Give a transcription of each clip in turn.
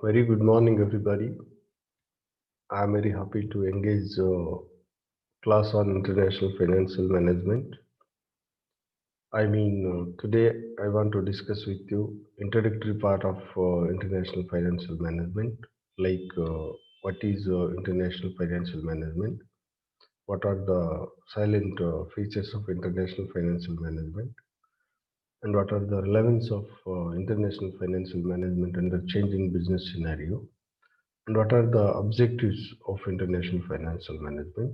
Very good morning, everybody. I'm very happy to engage class on international financial management. Today I want to discuss with you introductory part of international financial management, like what is international financial management, what are the silent features of international financial management, and what are the relevance of international financial management under changing business scenario, and what are the objectives of international financial management.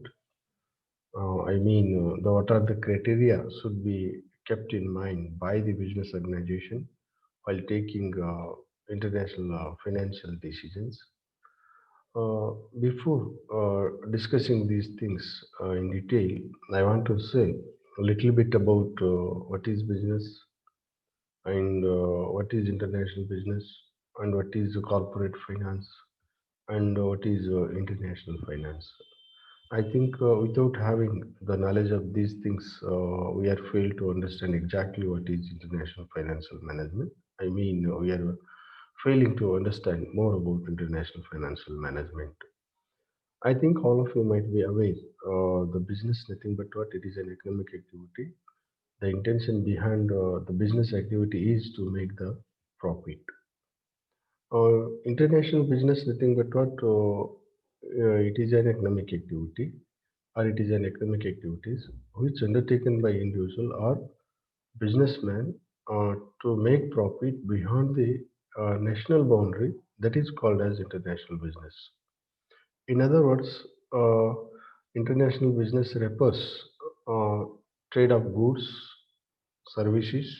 What are the criteria should be kept in mind by the business organization while taking international financial decisions. Before discussing these things in detail, I want to say a little bit about what is business and what is international business and what is corporate finance and what is international finance. I think without having the knowledge of these things, we are failed to understand exactly what is international financial management. We are failing to understand more about international financial management. I think all of you might be aware the business nothing but what it is an economic activity. The intention behind the business activity is to make the profit. International business nothing but what it is an economic activity or it is an economic activities which undertaken by individual or businessman to make profit beyond the national boundary, that is called as international business. In other words, uh, international business refers uh, trade of goods, services,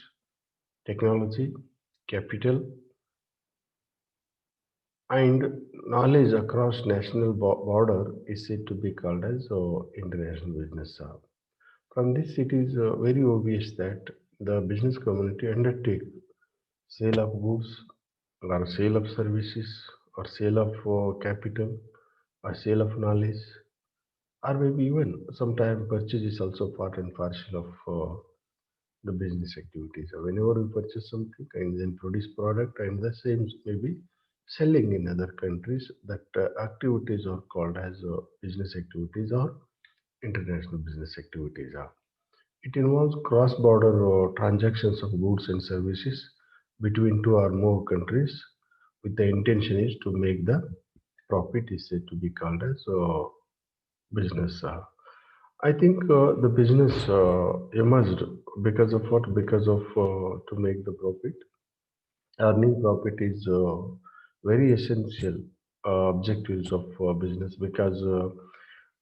technology, capital, and knowledge across national border is said to be called as international business. From this, it is very obvious that the business community undertake sale of goods or sale of services or sale of capital or sale of knowledge or maybe even sometimes purchase is also part and parcel of the business activities. So whenever we purchase something and then produce product and the same maybe selling in other countries, that activities are called as business activities or international business activities. It involves cross-border transactions of goods and services between two or more countries with the intention is to make the profit is said to be called as business. I think the business emerged because of what? Because of to make the profit. Earning profit is very essential objectives of business because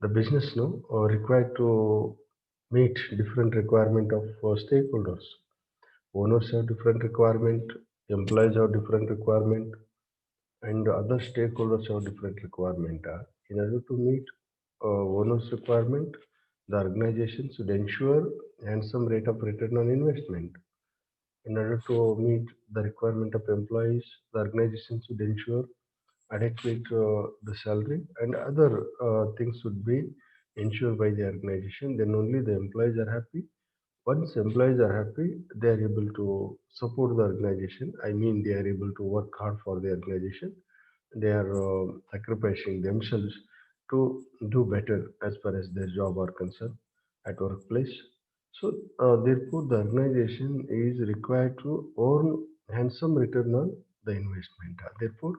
the business no required to meet different requirement of stakeholders. Owners have different requirement, employees have different requirement, and other stakeholders have different requirement. In order to meet owners' requirement, the organization should ensure handsome rate of return on investment. In order to meet the requirement of employees, the organization should ensure adequate the salary and other things should be ensured by the organization. Then only the employees are happy. Once employees are happy, they are able to support the organization. They are able to work hard for the organization. They are sacrificing themselves to do better as far as their job are concerned at workplace. So, therefore, the organization is required to earn handsome return on the investment. Therefore,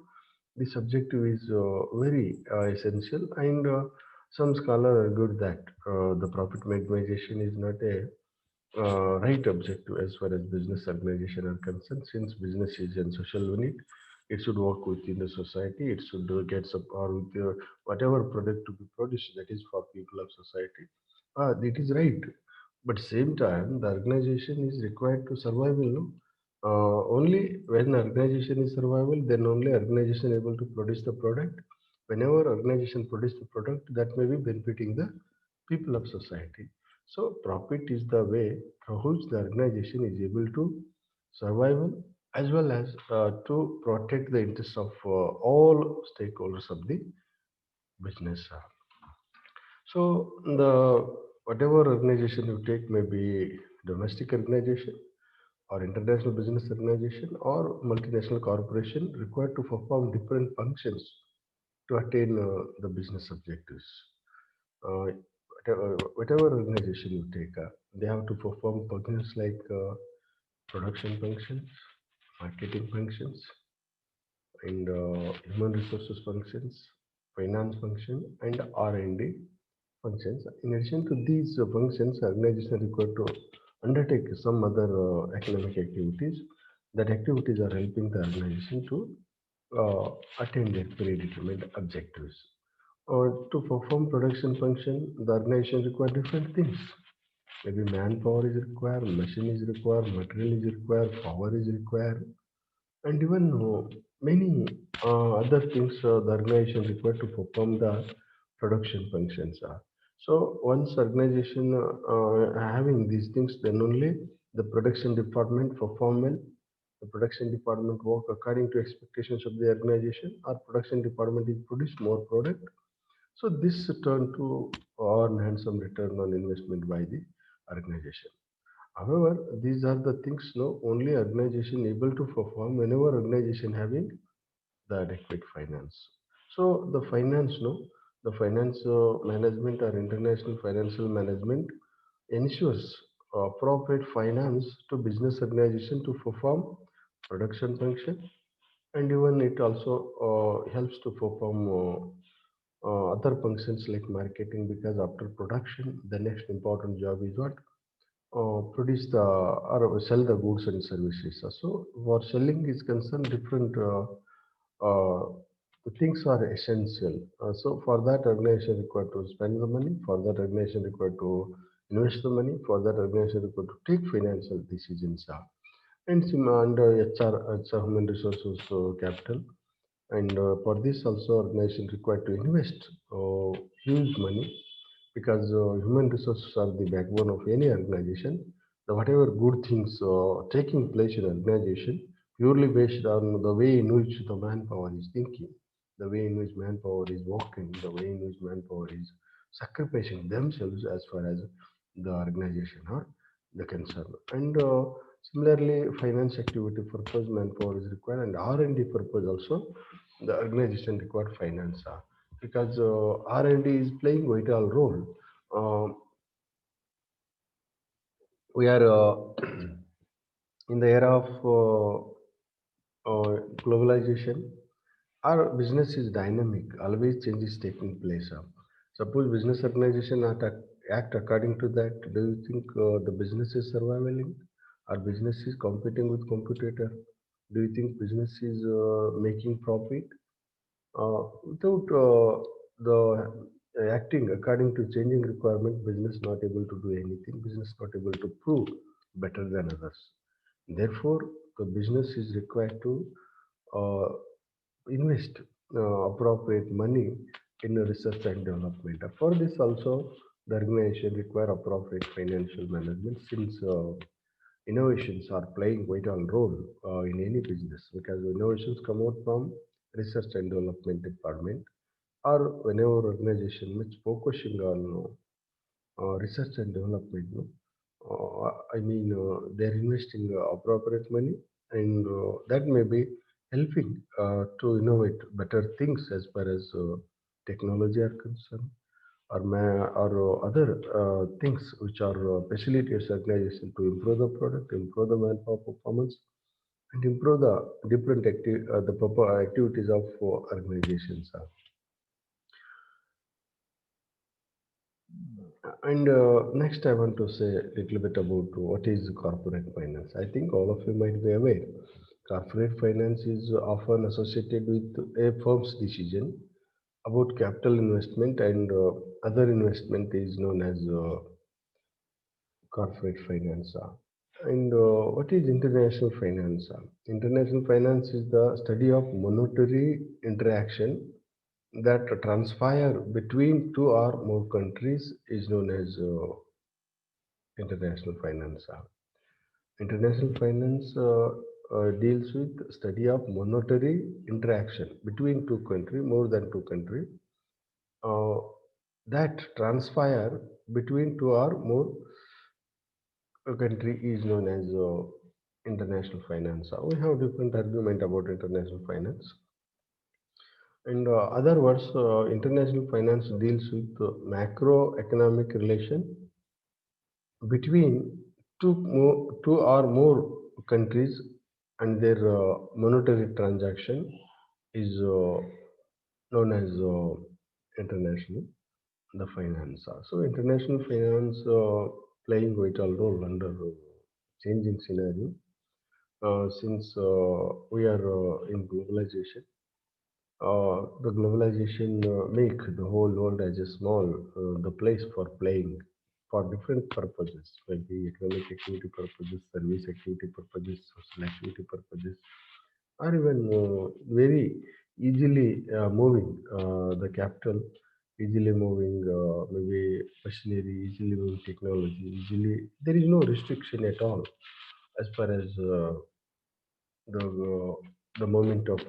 this objective is very essential, and some scholars argued that the profit maximization is not a right objective as far as business organization are concerned. Since business is a social unit, it should work within the society. It should get support with whatever product to be produced that is for people of society. It is right, but same time the organization is required to survival. No? Only when organization is survival, then only organization able to produce the product. Whenever organization produce the product, that may be benefiting the people of society. So profit is the way through which the organization is able to survival as well as to protect the interests of all stakeholders of the business. So the whatever organization you take may be domestic organization or international business organization or multinational corporation required to perform different functions to attain the business objectives. Whatever organization you take, they have to perform functions like production functions, marketing functions, and human resources functions, finance function, and R&D functions. In addition to these functions, organization are required to undertake some other economic activities. That activities are helping the organization to attain their predetermined objectives. To perform production function, the organization require different things. Maybe manpower is required, machine is required, material is required, power is required, and even many other things the organization required to perform the production functions are. So once organization having these things, then only the production department perform well. The production department work according to expectations of the organization. Our production department is produce more product, so this turn to earn handsome return on investment by the organization. However, these are the things no only organization able to perform whenever organization having the adequate finance. So the finance no the finance management or international financial management ensures appropriate finance to business organization to perform production function, and even it also helps to perform other functions like marketing, because after production the next important job is what produce the or sell the goods and services. So for selling is concerned, different uh, things are essential. So for that organization required to spend the money, for that organization required to invest the money, for that organization required to take financial decisions. And under HR human resources capital, and for this also organization required to invest huge money, because human resources are the backbone of any organization. The whatever good things taking place in organization purely based on the way in which the manpower is thinking, the way in which manpower is working, the way in which manpower is sacrificing themselves as far as the organization or the concern. And similarly, finance activity purpose manpower is required, and R&D purpose also the organization required finance, because R&D is playing vital role. Uh, we are in the era of globalization. Our business is dynamic, always changes taking place. Suppose business organization act according to that. Do you think the business is surviving? Or business is competing with competitor? Do you think business is making profit? Without the acting according to changing requirement, business not able to do anything. Business not able to prove better than others. Therefore, the business is required to uh, invest appropriate money in research and development. For this also, the organization require appropriate financial management, since innovations are playing vital role in any business, because innovations come out from research and development department, or whenever organization which focusing on research and development. No? I mean, they're investing appropriate money, and that may be helping to innovate better things as far as technology are concerned, or other things which are facilitates organization to improve the product, improve the manpower performance, and improve the different activities of organizations. And next, I want to say a little bit about what is corporate finance. I think all of you might be aware. Corporate finance is often associated with a firm's decision about capital investment, and other investment is known as corporate finance. And what is international finance? International finance is the study of monetary interaction that transpire between two or more countries is known as international finance. International finance deals with study of monetary interaction between two country, more than two country, uh, that transpire between two or more country is known as international finance. We have different argument about international finance. In other words, international finance deals with macroeconomic relation between two or more countries and their monetary transaction is known as international the finance. So international finance playing vital role under changing scenario since we are in globalization. The globalization make the whole world as a small the place for playing for different purposes, maybe economic activity purposes, service activity purposes, social activity purposes, or even very easily moving the capital, easily moving maybe machinery, easily moving technology, easily there is no restriction at all as far as the moment of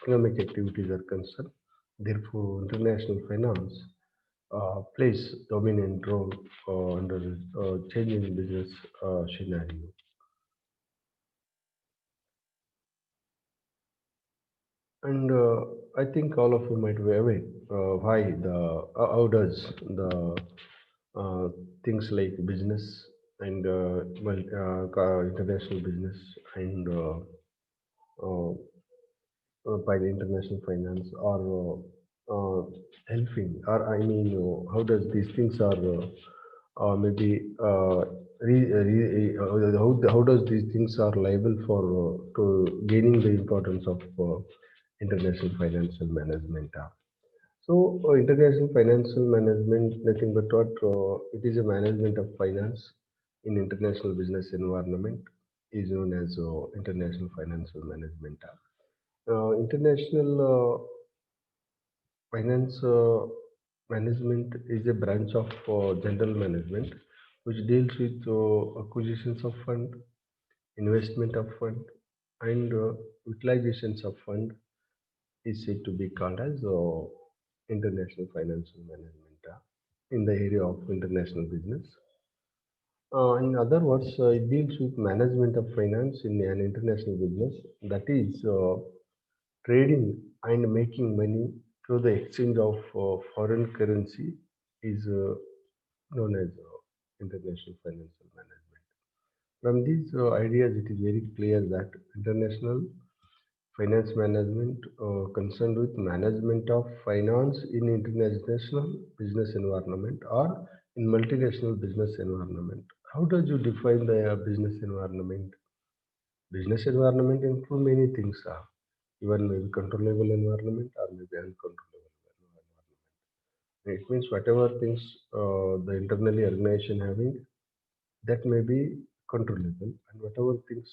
economic activities are concerned. Therefore, international finance plays dominant role under changing business scenario. And I think all of you might be aware why how does the uh, things like business and international business and uh, by the international finance or helping or I mean how does these things are maybe how does these things are liable for to gaining the importance of international financial management. So international financial management nothing but what it is a management of finance in international business environment is known as international financial management. International finance management is a branch of general management which deals with acquisitions of fund, investment of fund, and utilizations of fund is said to be called as international financial management in the area of international business. In other words, it deals with management of finance in an international business that is trading and making money through the exchange of foreign currency is known as international financial management. From these ideas, it is very clear that international finance management concerned with management of finance in international business environment or in multinational business environment. How does you define the business environment? Business environment include many things, even maybe controllable environment or maybe uncontrollable environment. It means whatever things the internally organization having that may be controllable, and whatever things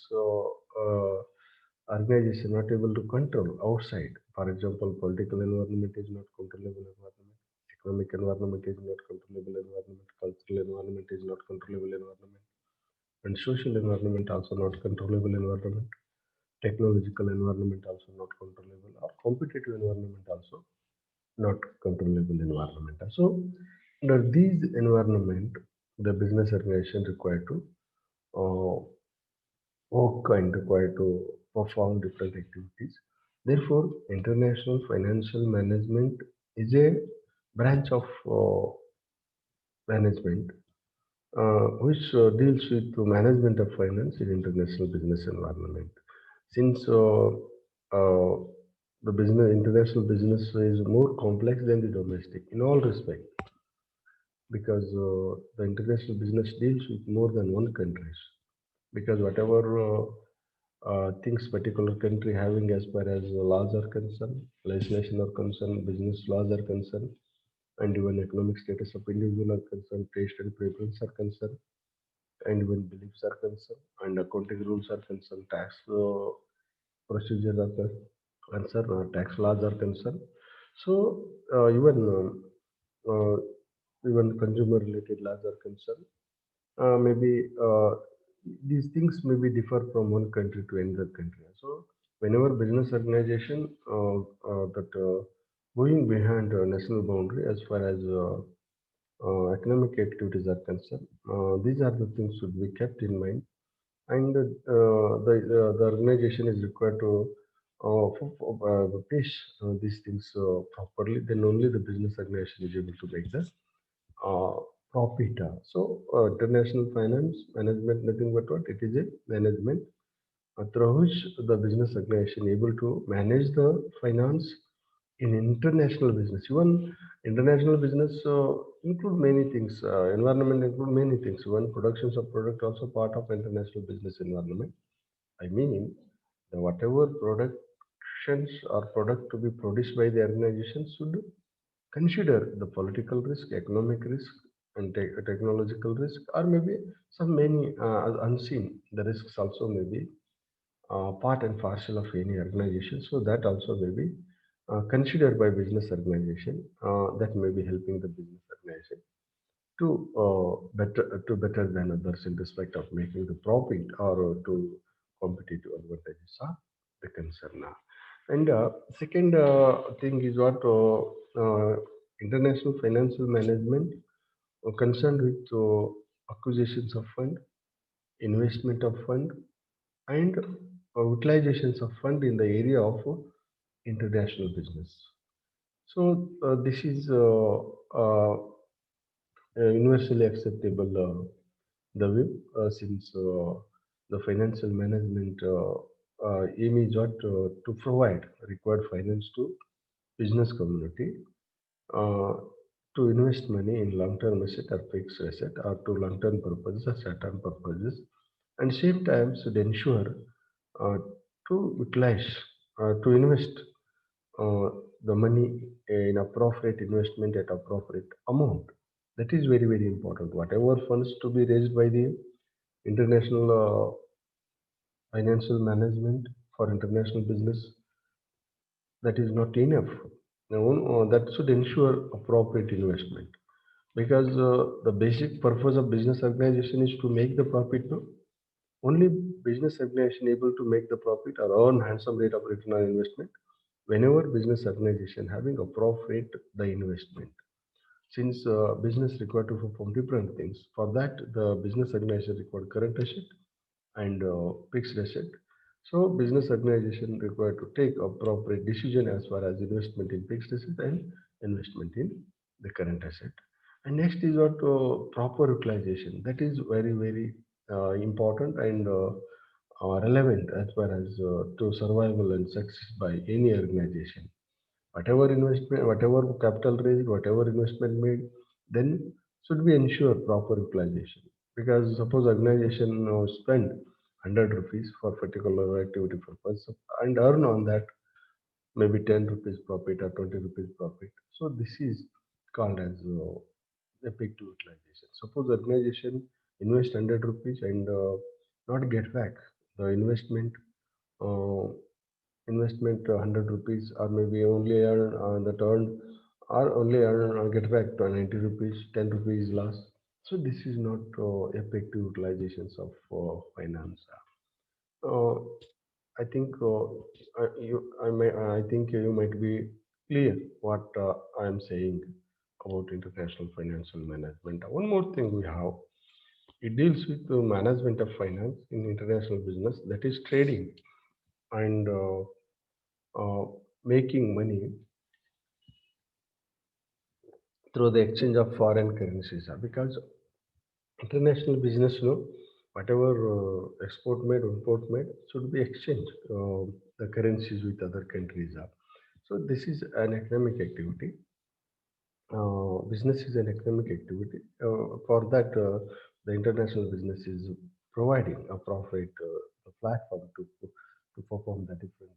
organization not able to control outside. For example, political environment is not controllable environment, economic environment is not controllable environment, cultural environment is not controllable environment, and social environment also not controllable environment, technological environment also not controllable, or competitive environment also not controllable environment. So under these environment, the business organization required to uh, work and required to perform different activities. Therefore, international financial management is a branch of management which deals with the management of finance in international business environment. Since the business international business is more complex than the domestic in all respect, because the international business deals with more than one countries. Because whatever things particular country having as far as laws are concerned, legislation are concerned, business laws are concerned, and even economic status of individual are concerned, taste and preference are concerned, and even beliefs are concerned, and accounting rules are concerned, tax procedures are concerned, tax laws are concerned. So uh, even consumer related laws are concerned. Maybe these things may be differ from one country to another country. So whenever business organization that going behind national boundary as far as economic activities are concerned, these are the things should be kept in mind, and the organization is required to push these things properly. Then only the business organization is able to make the uh, profit. International finance management, nothing but what it is a management through which the business organization able to manage the finance in international business. Even international business include many things. Environment include many things. One productions of product also part of international business environment. I mean, the whatever productions or product to be produced by the organization should consider the political risk, economic risk, and technological risk, or maybe some many unseen. The risks also may be part and parcel of any organization. So that also may be considered by business organization. That may be helping the business organization to better than others in respect of making the profit or to competitive advantages are the concern. And second thing is what international financial management concerned with acquisitions of fund, investment of fund, and utilizations of fund in the area of international business. So this is universally acceptable the way since the financial management aim is what to provide required finance to business community uh, to invest money in long-term asset or fixed asset or to long-term purposes or short-term purposes, and same time should ensure uh, to utilize to invest uh, the money in appropriate investment at appropriate amount. That is very very important. Whatever funds to be raised by the international financial management for international business, that is not enough. Now, that should ensure appropriate investment because the basic purpose of business organization is to make the profit. No, only business organization able to make the profit or earn handsome rate of return on investment whenever business organization having appropriate the investment. Since business required to perform different things, for that the business organization required current asset and fixed asset. So business organization required to take appropriate decision as far as investment in fixed asset and investment in the current asset. And next is what proper utilization. That is very very important and relevant as far as to survival and success by any organization. Whatever investment, whatever capital raised, whatever investment made, then should we ensure proper utilization. Because suppose organization spend 100 rupees for particular activity purpose and earn on that maybe 10 rupees profit or 20 rupees profit. So this is called as effective utilization. Suppose organization invest 100 rupees and not get back the uh, investment 100 rupees or maybe only earn the turn or only earn get back to 90 rupees, 10 rupees loss. So this is not effective utilizations of finance. uh, I think I think you might be clear what I am saying about international financial management. One more thing we have, it deals with the management of finance in international business, that is trading and uh, making money through the exchange of foreign currencies. Because international business, whatever export made, import made should be exchanged the currencies with other countries. So this is an economic activity. Business is an economic activity. For that, the international business is providing a profit platform to perform the different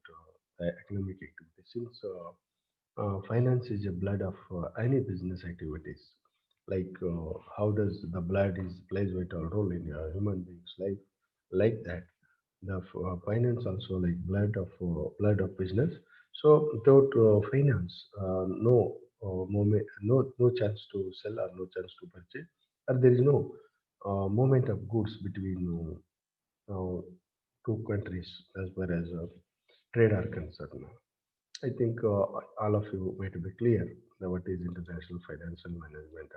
economic activities. Since finance is a blood of any business activities. Like how does the blood is plays vital role in a human being's life? Like that, the finance also like blood of business. So without finance, no moment, no chance to sell or no chance to purchase, or there is no movement of goods between two countries as far as trade are concerned. I think all of you might be clear that what is international financial management.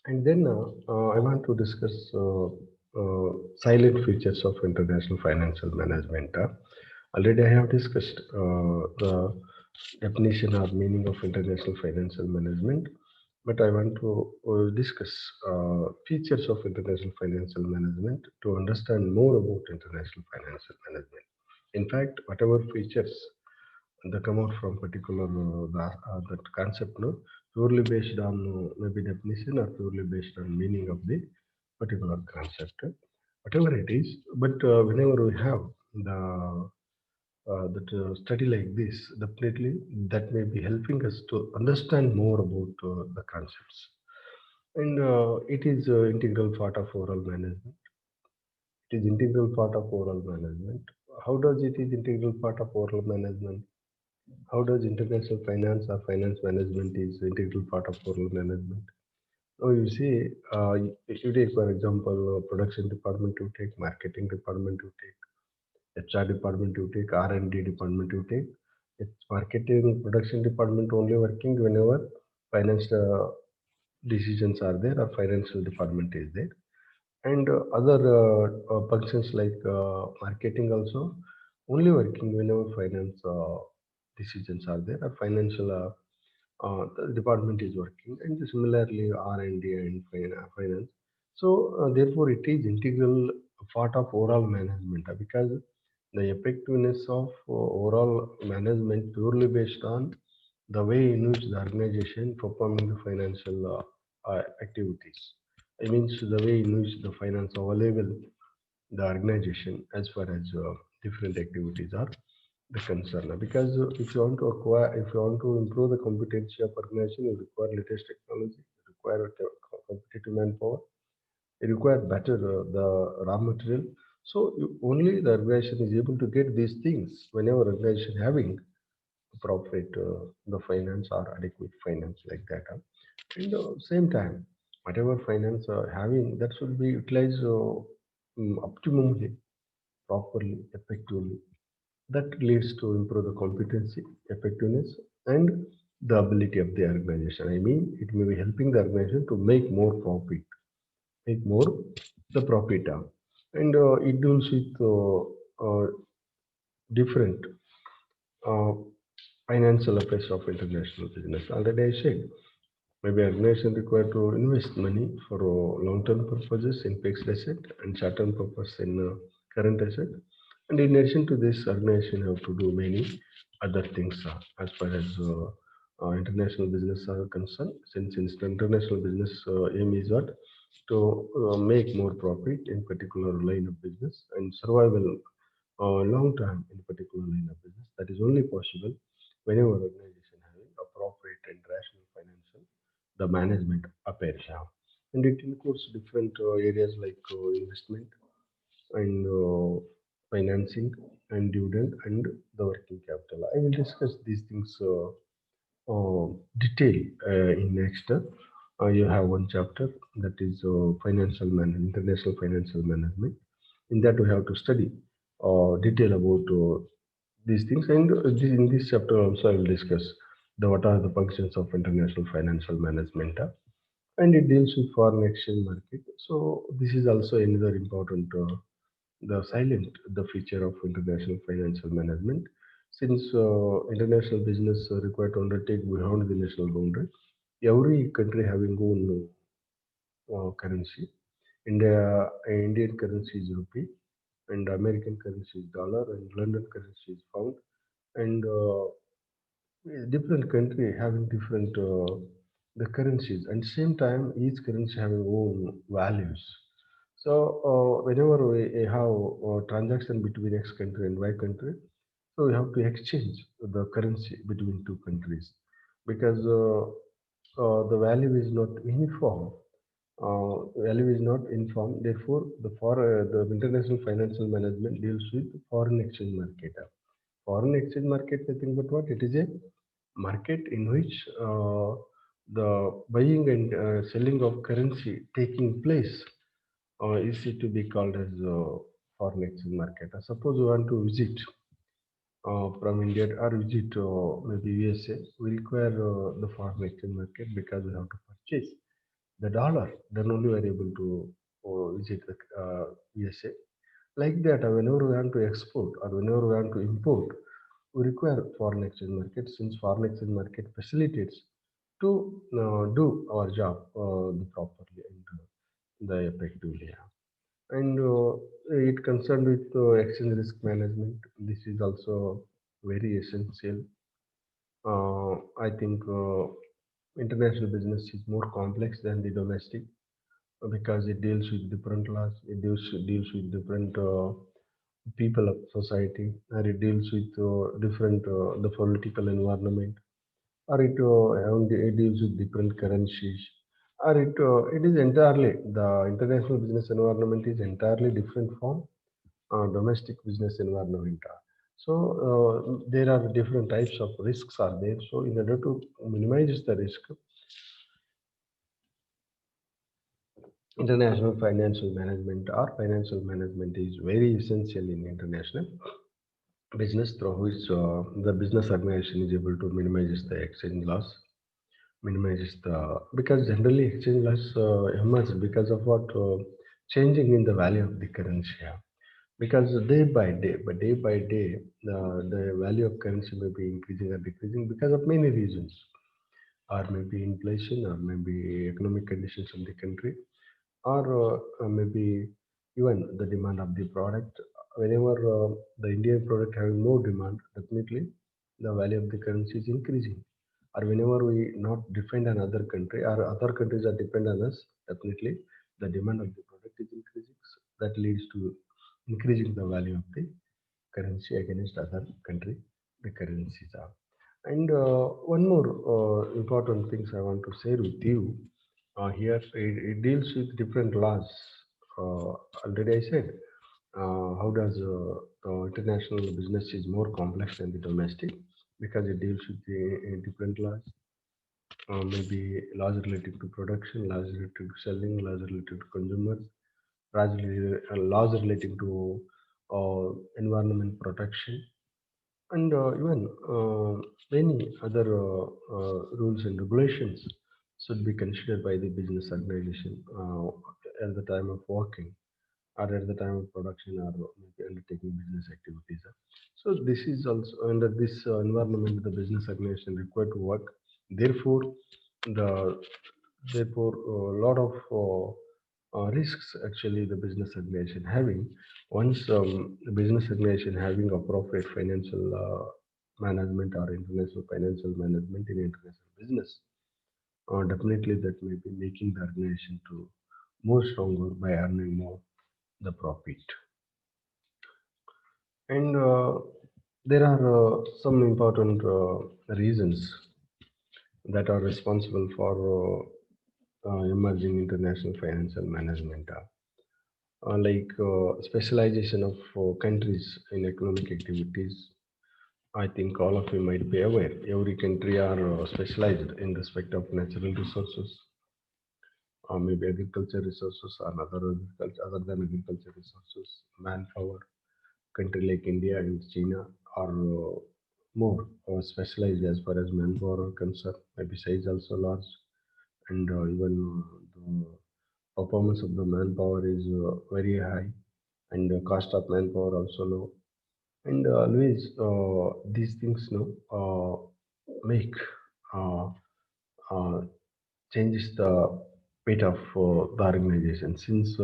And then I want to discuss silent features of international financial management. Already I have discussed the definition or meaning of international financial management, but I want to discuss features of international financial management to understand more about international financial management. In fact, whatever features that come out from particular that concept, no, purely based on maybe definition or purely based on meaning of the particular concept, whatever it is. But whenever we have the study like this, definitely that may be helping us to understand more about the concepts. And it is integral part of overall management. It is integral part of overall management. How does it is integral part of overall management? How does international finance or finance management is integral part of overall management? Now you see, if you take for example, production department, you take marketing department, you take HR department, you take R&D department, you take. It's marketing production department only working whenever finance decisions are there or financial department is there. And other functions like marketing also only working whenever finance decisions are there or financial the department is working, and similarly R&D and finance. So therefore it is integral part of overall management, because the effectiveness of overall management purely based on the way in which the organization performing the financial activities. I mean, the way in which the finance available the organization as far as different activities are the concern. Because if you want to acquire, if you want to improve the competency of organization, you require latest technology, you require a competitive manpower, you require better the raw material. So only the organization is able to get these things whenever organization having appropriate the finance or adequate finance like that. And same time, whatever finance having, that should be utilized optimally, properly, effectively. That leads to improve the competency, effectiveness, and the ability of the organization. I mean, it may be helping the organization to make more profit, make more the profit. And it deals with different uh, financial affairs of international business. Already I said, maybe organization required to invest money for long-term purposes in fixed asset and short-term purpose in current asset. And in addition to this, organization have to do many other things as far as international business are concerned. Since international business aim is what to make more profit in particular line of business and survival long term in particular line of business. That is only possible whenever organization having appropriate and rational financial the management affairs have. And it includes different areas like investment and financing and dividend and the working capital. I will discuss these things detail in next. You have one chapter that is international financial management. In that we have to study detail about these things, and in this chapter also I will discuss the what are the functions of international financial management, and it deals with foreign exchange market. So this is also another important the feature of international financial management, since international business require to undertake beyond the national boundary. Every country having own currency. Indian currency is rupee, and American currency is dollar, and London currency is pound, and different country having different the currencies, and same time each currency having own values. So whenever we have transaction between X country and Y country, so we have to exchange the currency between two countries, because the value is not uniform. Value is not informed. Therefore, the international financial management deals with foreign exchange market. Foreign exchange market, nothing but what? It is a market in which the buying and selling of currency taking place is it to be called as foreign exchange market. Suppose you want to visit from India or visit maybe USA, we require the foreign exchange market because we have to purchase the dollar. Then only we are able to visit the USA. Like that, whenever we want to export or whenever we want to import, we require foreign exchange market, since foreign exchange market facilitates to do our job properly and the effectively. And it concerned with exchange risk management. This is also very essential. I think international business is more complex than the domestic because it deals with different laws, deals with different people of society, or it deals with different the political environment, or it deals with different currencies, or it is entirely the international business environment is entirely different from domestic business environment. So there are different types of risks are there. So in order to minimize the risk, international financial management or financial management is very essential in international business, through which the business organization is able to minimize the exchange loss, minimizes the, because generally exchange loss emerge because of what changing in the value of the currency. Yeah. Because day by day, the value of currency may be increasing or decreasing because of many reasons, or maybe inflation, or maybe economic conditions of the country, or maybe even the demand of the product. Whenever the Indian product having more demand, definitely the value of the currency is increasing. Or whenever we not depend on other country, or other countries are depend on us, definitely the demand of the product is increasing. So that leads to increasing the value of the currency against other country, the currencies are. And one more important things I want to share with you here. It deals with different laws. Already I said how does international business is more complex than the domestic because it deals with the different laws, maybe laws related to production, laws related to selling, laws related to consumers, laws relating to environment protection, and even many other rules and regulations should be considered by the business organization at the time of working, or at the time of production, or maybe undertaking business activities. So this is also under this environment the business organization required to work. Therefore, the therefore a lot of risks actually the business organization having. Once the business organization having appropriate financial management or international financial management in international business, definitely that may be making the organization to more stronger by earning more the profit. And there are some important reasons that are responsible for emerging international financial management, like specialization of countries in economic activities. I think all of you might be aware. Every country are specialized in respect of natural resources, or maybe agriculture resources, or other than agriculture resources, manpower. Country like India and China are more specialized as far as manpower are concerned. Maybe size also large, and even the performance of the manpower is very high, and the cost of manpower also low. And always these things no make uh, uh, changes the weight of the organization, since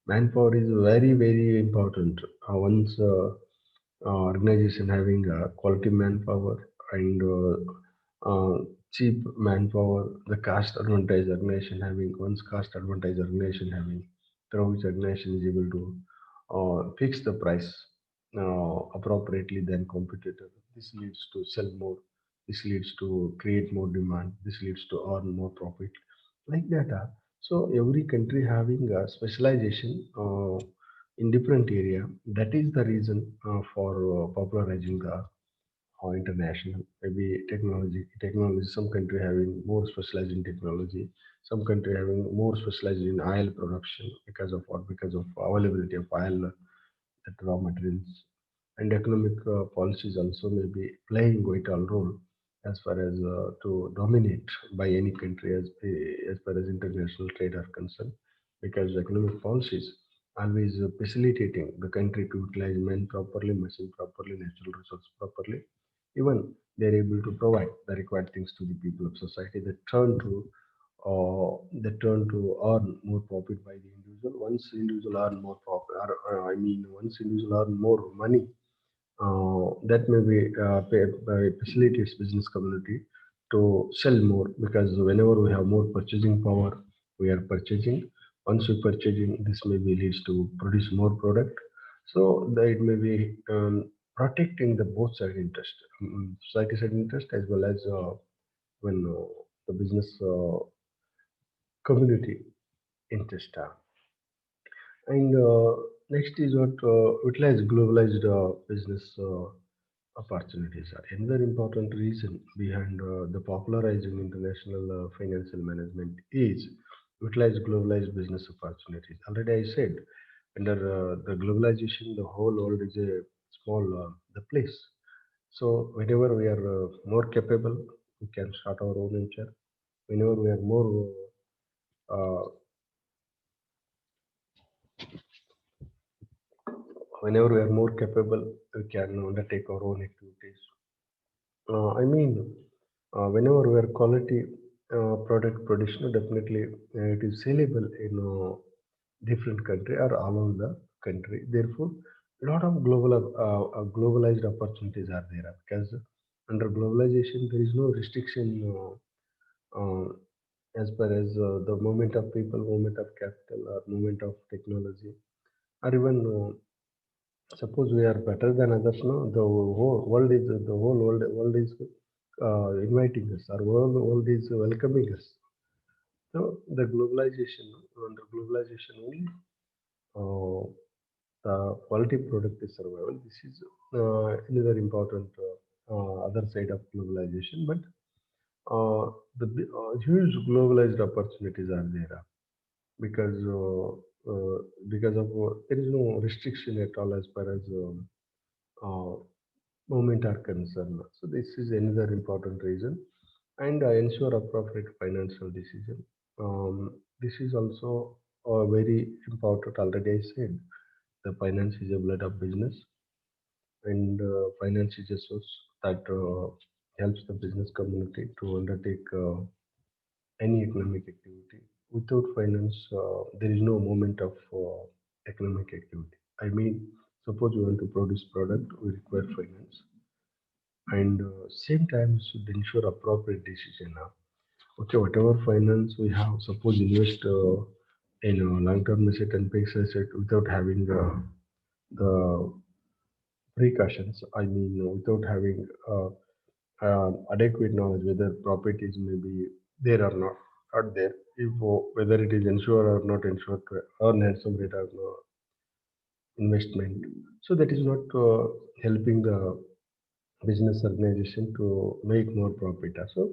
manpower is very important. Once organization having quality manpower and cheap manpower, the cost advantage organization having, once cost advantage organization having, through which organization is able to fix the price appropriately than competitor. This leads to sell more. This leads to create more demand. This leads to earn more profit, like that. So every country having a specialization in different area. That is the reason for popularizing the international, maybe technology. Some country having more specialized in technology, some country having more specialized in oil production. Because of what? Because of availability of oil, that raw materials. And economic policies also may be playing vital role as far as to dominate by any country as far as international trade are concerned. because economic policies always facilitating the country to utilize men properly, machine properly, natural resources properly. Even they're able to provide the required things to the people of society that turn to earn more profit by the individual. Once individual earn more profit, once individual earn more money, that may be facilitates business community to sell more, because whenever we have more purchasing power, we are purchasing. Once we purchasing, this maybe leads to produce more product. So that it may be protecting the both side interest, society side interest, as well as when the business community interest. And next is what utilize globalized business opportunities. Another important reason behind the popularizing international financial management is utilize globalized business opportunities. Already I said, under the globalization, the whole world is a small the place. So whenever we are more capable, we can start our own venture. Whenever we are more uh, whenever we are more capable, we can undertake our own activities. I mean, whenever we are quality product produced, definitely it is sellable in different country or all over the country. Therefore, a lot of globalized opportunities are there, because under globalization there is no restriction as far as the movement of people, movement of capital, or movement of technology, or even suppose we are better than others. No, the whole world is inviting us. Our world is welcoming us. So the globalization, under globalization only, uh, the quality product is survival. This is another important other side of globalization. But the huge globalized opportunities are there, because because of there is no restriction at all as far as uh, movement are concerned. So this is another important reason, and ensure appropriate financial decision. This is also very important. Already I said the finance is a blood of business, and finance is a source that helps the business community to undertake any economic activity. Without finance, there is no moment of economic activity. I mean, suppose we want to produce product, we require finance, and same time should ensure appropriate decision. Okay, whatever finance we have, suppose invest in long-term asset and fixed asset without having the precautions. I mean, without having adequate knowledge whether profit is maybe there or not there, if whether it is insured or not insured to earn handsome rate or no investment. So that is not helping the business organization to make more profit. So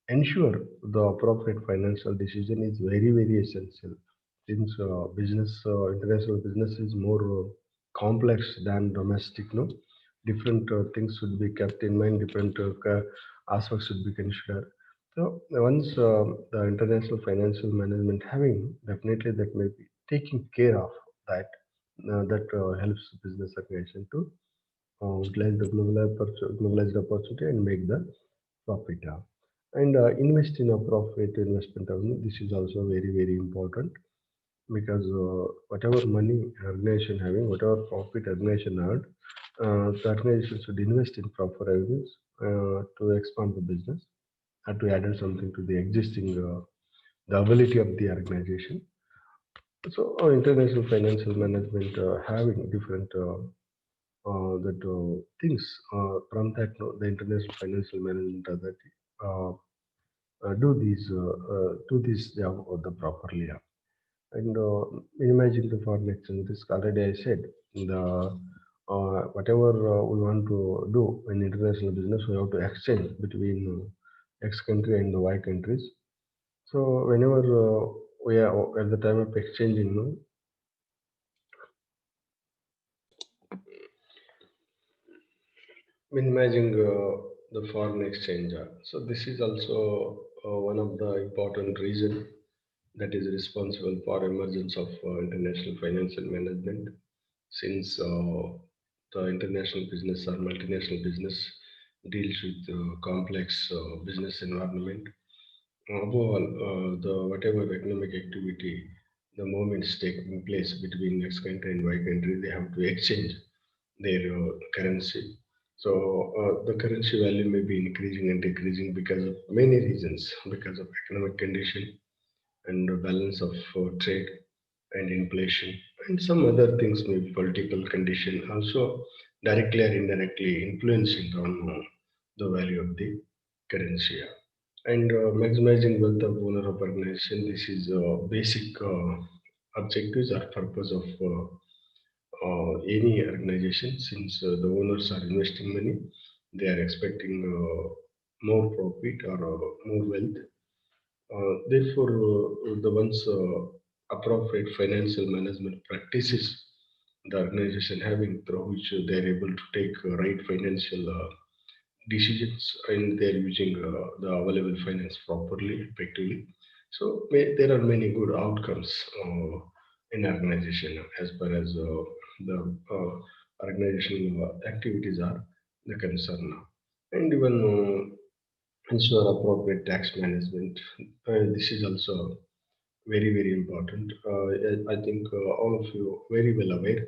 ensure the appropriate financial decision is very essential, since international business is more complex than domestic. No, different things should be kept in mind. Different aspects should be considered. So once the international financial management having, definitely that may be taking care of that. That helps business organization to utilize the globalized opportunity and make the profit. And invest in a profit investment. This is also very important, because whatever money organization having, whatever profit organization earned, the organization should invest in proper revenues to expand the business and to add something to the existing the ability of the organization. So international financial management having different that things from that, no, the international financial management authority uh, do this job of the properly. And minimizing the foreign exchange risk. Already I said, the whatever we want to do in international business, we have to exchange between X country and the Y countries. So whenever we are at the time of exchanging, no, minimizing the foreign exchange. So this is also one of the important reason that is responsible for emergence of international financial management. Since the international business or multinational business deals with complex business environment. Above all, the whatever economic activity, the moments taking place between X country and Y country, they have to exchange their currency. So the currency value may be increasing and decreasing because of many reasons, because of economic condition and the balance of trade and inflation and some other things, maybe political condition also directly or indirectly influencing on the value of the currency. And maximizing wealth of owner of organization, this is basic objectives or purpose of any organization. Since the owners are investing money, they are expecting more profit or more wealth. Therefore, the ones appropriate financial management practices the organization having, through which they are able to take right financial decisions, and they are using the available finance properly, effectively. So there are many good outcomes in organization as far as the organizational activities are the concern now. And even ensure appropriate tax management. This is also very important. I think all of you very well aware.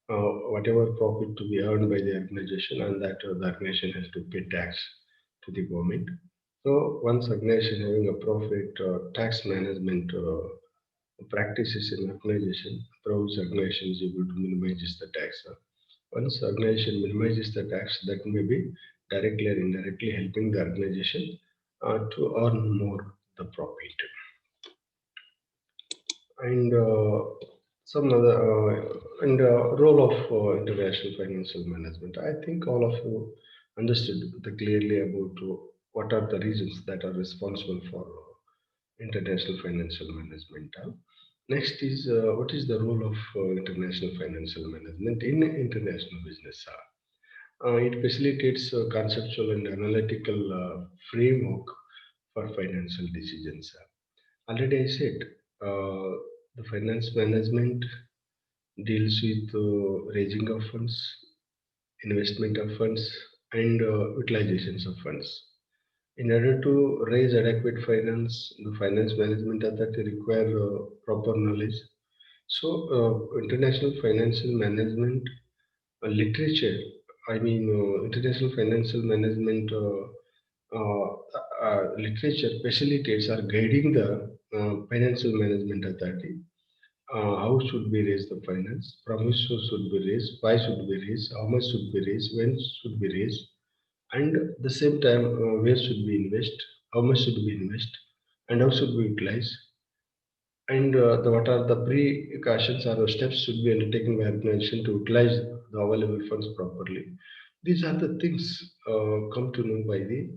Whatever profit to be earned by the organization, and that the organization has to pay tax to the government. So once organization having a profit tax management practices in organization, through which organization is able to minimize the tax. Once organization minimizes the tax, that may be directly or indirectly helping the organization to earn more the profit. And some other and role of international financial management. I think all of you understood the clearly about what are the reasons that are responsible for international financial management. Next is what is the role of international financial management in international business? It facilitates conceptual and analytical framework for financial decisions. Already I said the finance management deals with raising of funds, investment of funds, and utilizations of funds. In order to raise adequate finance, the finance management authority require proper knowledge. So, international financial management literature, I mean, international financial management literature facilitates or guiding the financial management authority. How should we raise the finance? From which source should be raised? Why should we raise? How much should be raised? When should we raise? And at the same time, where should we invest? How much should we invest? And how should we utilize? And what are the precautions or the steps should be undertaken by organization to utilize the available funds properly? These are the things come to know by the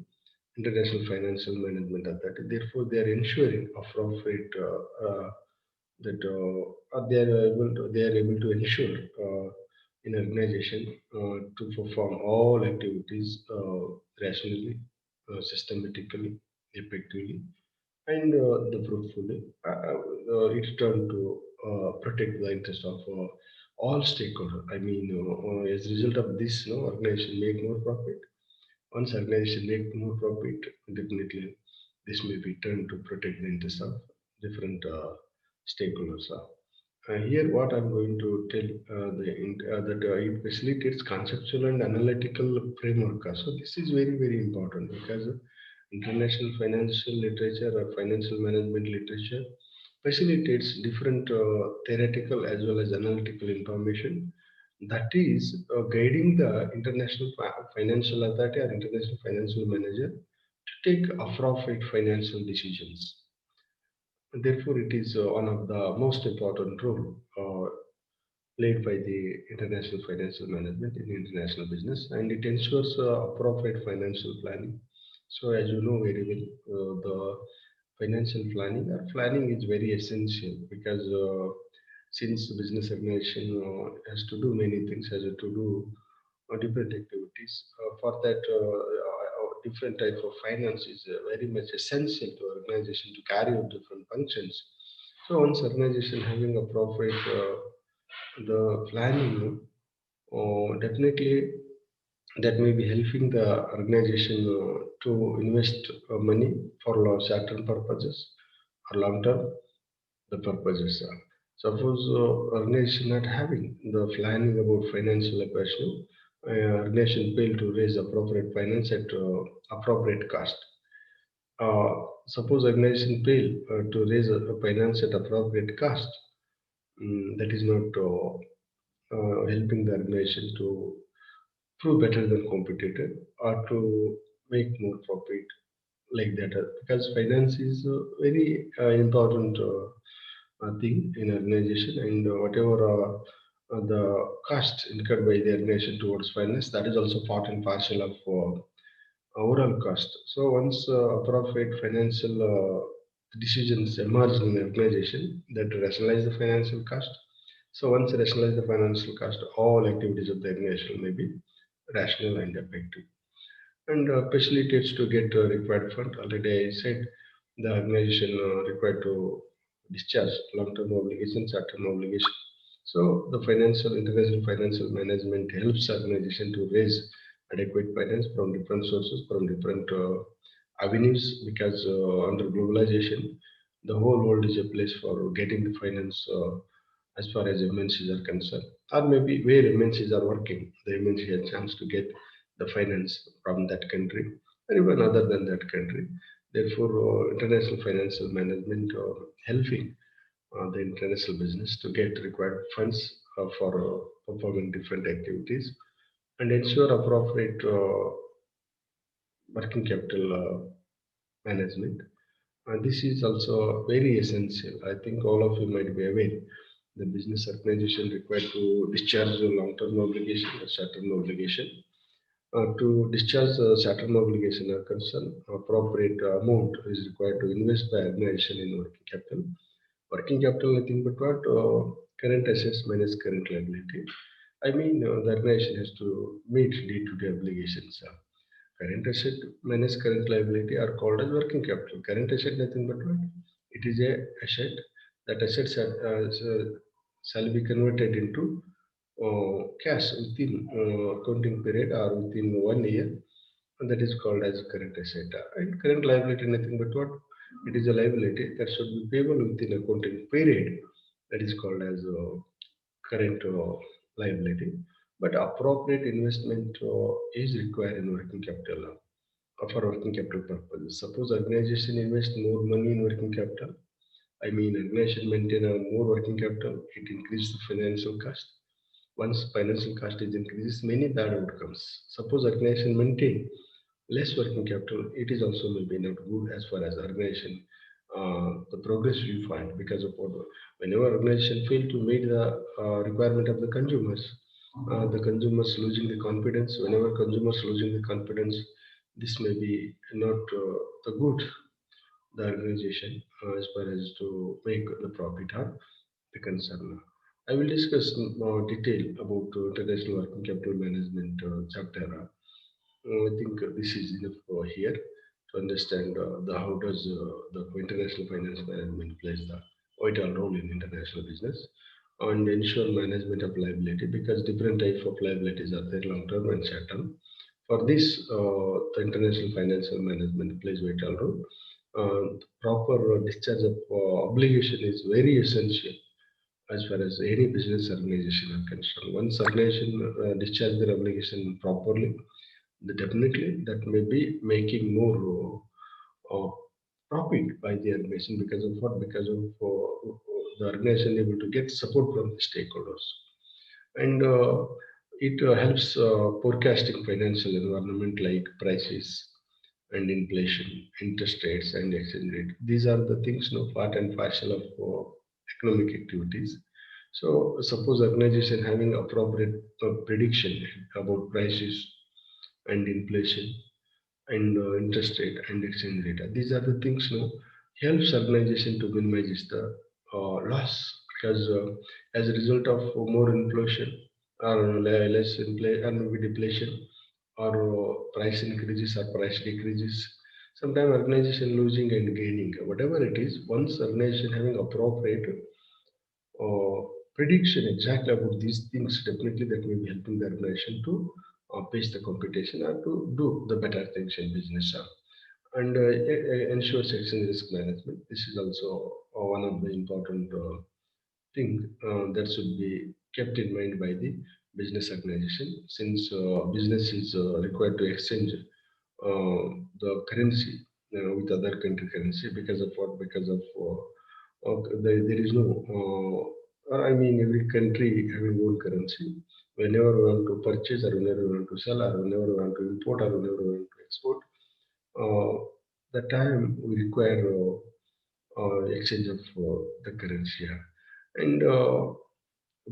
International Financial Management Authority. Therefore, they are ensuring appropriate that they are able to ensure in organization to perform all activities rationally, systematically, effectively, and the fruitfully. It turned to protect the interest of all stakeholders. I mean, as a result of this, no organization make more profit. Once organization make more profit, definitely this may be turned to protect the interest of different stakeholders. Here, what I'm going to tell that it facilitates conceptual and analytical framework. So this is very important because international financial literature or financial management literature facilitates different theoretical as well as analytical information that is guiding the international financial authority or international financial manager to take appropriate financial decisions. Therefore, it is one of the most important role played by the international financial management in international business, and it ensures appropriate financial planning. So, as you know very well, the financial planning or planning is very essential because since the business organization has to do many things, has to do different activities. For that, different type of finance is very much essential to organization to carry out different functions. So once organization having appropriate the planning, definitely that may be helping the organization to invest money for short-term purposes or long-term the purposes. Suppose organization not having the planning about financial operational, organization fail to raise appropriate finance at appropriate cost. Uh, Suppose organization fail to raise a finance at appropriate cost, that is not helping the organization to prove better than competitor or to make more profit like that. Because finance is a very important thing in organization, and whatever the cost incurred by the organization towards finance, that is also part and parcel of overall cost. So once appropriate financial decisions emerge in the organization that rationalize the financial cost. So once rationalize the financial cost, all activities of the organization may be rational and effective, and facilitates to get required fund. Already I said the organization required to discharge long-term obligations, short-term obligation. So the financial international financial management helps organization to raise adequate finance from different sources, from different avenues, because under globalization, the whole world is a place for getting the finance as far as MNCs are concerned, or maybe where MNCs are working, the MNC has chance to get the finance from that country or even other than that country. Therefore, international financial management helping the international business to get required funds for performing different activities and ensure appropriate working capital management. This is also very essential. I think all of you might be aware. The business organization required to discharge the long-term obligation or short-term obligation. To discharge the short-term obligation are concerned, appropriate amount is required to invest by organization in working capital. Working capital, nothing but what current assets minus current liability. I mean, the organization has to meet day-to-day obligations. Current asset minus current liability are called as working capital. Current asset, nothing but what? It is a asset. That asset shall be converted into cash within accounting period or within 1 year, and that is called as current asset. And current liability, nothing but what? It is a liability that should be payable within accounting period. That is called as current liability. But appropriate investment is required in working capital for working capital purposes. Suppose organization invest more money in working capital. I mean, organization maintain a more working capital. It increases the financial cost. Once financial cost is increases, many bad outcomes. Suppose organization maintain less working capital, it is also maybe not good as far as organization the progress we find, because of what, whenever organization fail to meet the requirement of the consumers losing the confidence. Whenever consumers losing the confidence, this may be not the good the organization as far as to make the profit or the concern. I will discuss more detail about international working capital management chapter. I think this is enough here to understand the how does the international finance management plays the vital role in international business and ensure management of liability, because different type of liabilities are there, long term and short term. For this, the international financial management plays vital role. Proper discharge of obligation is very essential as far as any business organization are concerned. Once organization discharge their obligation properly, definitely that may be making more profit by the organization, because of what? Because of the organization able to get support from the stakeholders, and it helps forecasting financial environment like prices and inflation, interest rates, and exchange rate. These are the things, no, part and parcel of economic activities. So, suppose organization having appropriate prediction about prices and inflation and interest rate and exchange rate. These are the things, no, helps organization to minimize the loss, because as a result of more inflation or less inflation or maybe deflation or price increases or price decreases. sometimes organization losing and gaining, whatever it is, once organization having appropriate prediction exactly about these things, definitely that may be helping the organization to face the competition or to do the better things in business. And ensures exchange risk management. This is also one of the important thing that should be kept in mind by the business organization, since business is required to exchange the currency with other country currency. Because of what? Because of there is no I mean, every country having own currency. Whenever we want to purchase, or whenever we want to sell, or whenever we want to import, or whenever we want to export, uh, the time we require exchange of the currency. Yeah. And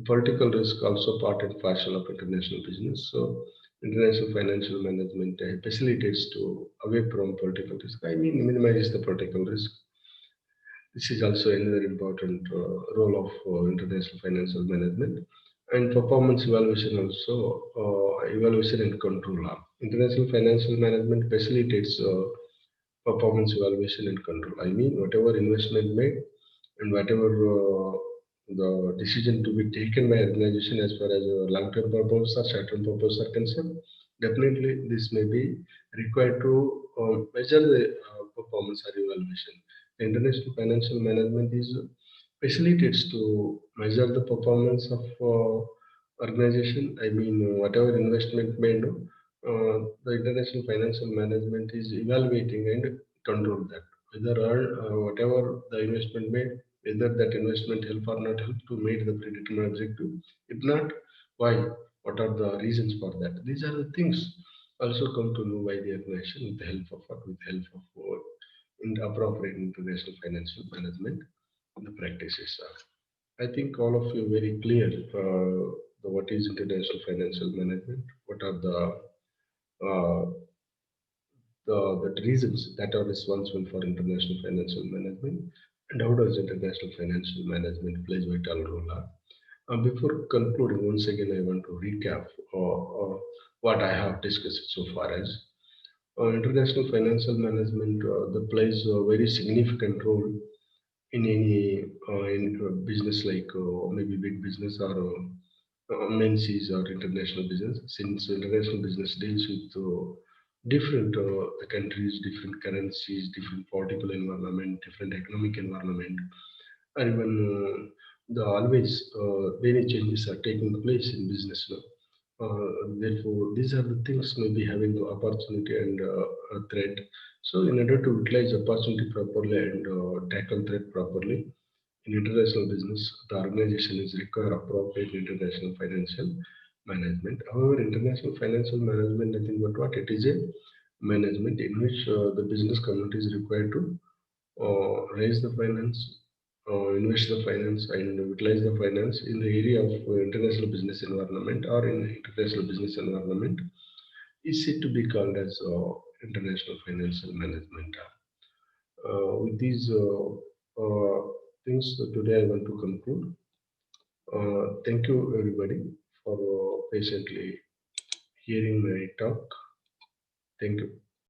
political risk also part and parcel of international business. So international financial management facilitates to away from political risk. I mean, minimizes the political risk. This is also another important role of international financial management. And performance evaluation also, evaluation and control. International financial management facilitates performance evaluation and control. I mean, whatever investment made and whatever the decision to be taken by organization as far as long-term purpose or short-term purpose are concerned, definitely this may be required to measure the performance or evaluation. The international financial management is facilitates to measure the performance of organization. I mean, whatever investment made, the international financial management is evaluating and control that whether whatever the investment made, whether that investment help or not help to meet the predetermined objective. If not, why? What are the reasons for that? These are the things also come to know by the organization with the help of what? With the help of in appropriate international financial management the practices are. I think all of you very clear what is international financial management, what are uh, the reasons that are responsible for international financial management, and how does international financial management plays vital role. Before concluding, once again, I want to recap what I have discussed so far as international financial management that plays a very significant role in any in business like maybe big business or MNCs or international business, since international business deals with different countries, different currencies, different political environment, different economic environment, and even the always many changes are taking place in business now. Therefore, these are the things maybe having the opportunity and a threat. So, in order to utilize opportunity properly and tackle threat properly, in international business, the organization is require appropriate international financial management. However, international financial management, nothing but what it is a management in which the business community is required to raise the finance, invest the finance, and utilize the finance in the area of international business environment or in international business environment is said to be called as international financial management. With these things, today I want to conclude. Thank you, everybody, for patiently hearing my talk. Thank you.